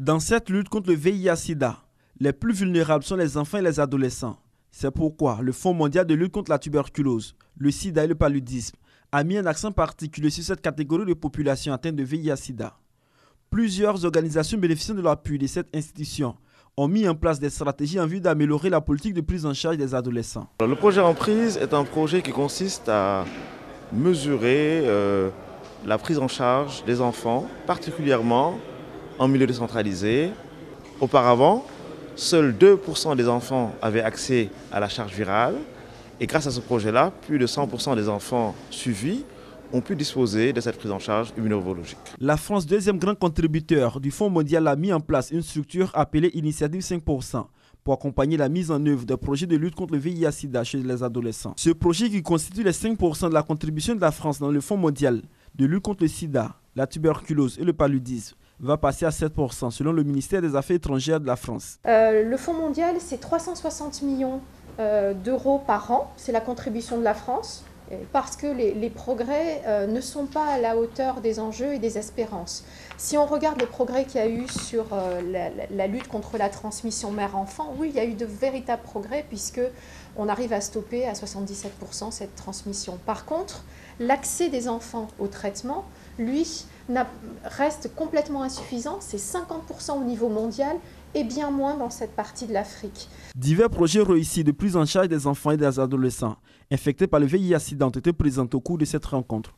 Dans cette lutte contre le VIH-Sida, les plus vulnérables sont les enfants et les adolescents. C'est pourquoi le Fonds mondial de lutte contre la tuberculose, le sida et le paludisme a mis un accent particulier sur cette catégorie de population atteinte de VIH-Sida. Plusieurs organisations bénéficiant de l'appui de cette institution ont mis en place des stratégies en vue d'améliorer la politique de prise en charge des adolescents. Le projet Emprise est un projet qui consiste à mesurer la prise en charge des enfants, particulièrement en milieu décentralisé. Auparavant, seuls 2% des enfants avaient accès à la charge virale et grâce à ce projet-là, plus de 100% des enfants suivis ont pu disposer de cette prise en charge immunologique. La France, deuxième grand contributeur du Fonds mondial, a mis en place une structure appelée Initiative 5% pour accompagner la mise en œuvre des projets de lutte contre le VIH-Sida chez les adolescents. Ce projet, qui constitue les 5% de la contribution de la France dans le Fonds mondial de lutte contre le sida, la tuberculose et le paludisme, va passer à 7% selon le ministère des Affaires étrangères de la France. Le Fonds mondial, c'est 360 millions d'euros par an, c'est la contribution de la France, parce que les progrès ne sont pas à la hauteur des enjeux et des espérances. Si on regarde les progrès qu'il y a eu sur la lutte contre la transmission mère-enfant, oui, il y a eu de véritables progrès puisqu'on arrive à stopper à 77% cette transmission. Par contre, l'accès des enfants au traitement, lui, reste complètement insuffisant. C'est 50% au niveau mondial et bien moins dans cette partie de l'Afrique. Divers projets réussis de prise en charge des enfants et des adolescents infectés par le VIH-Sida ont été présentés au cours de cette rencontre.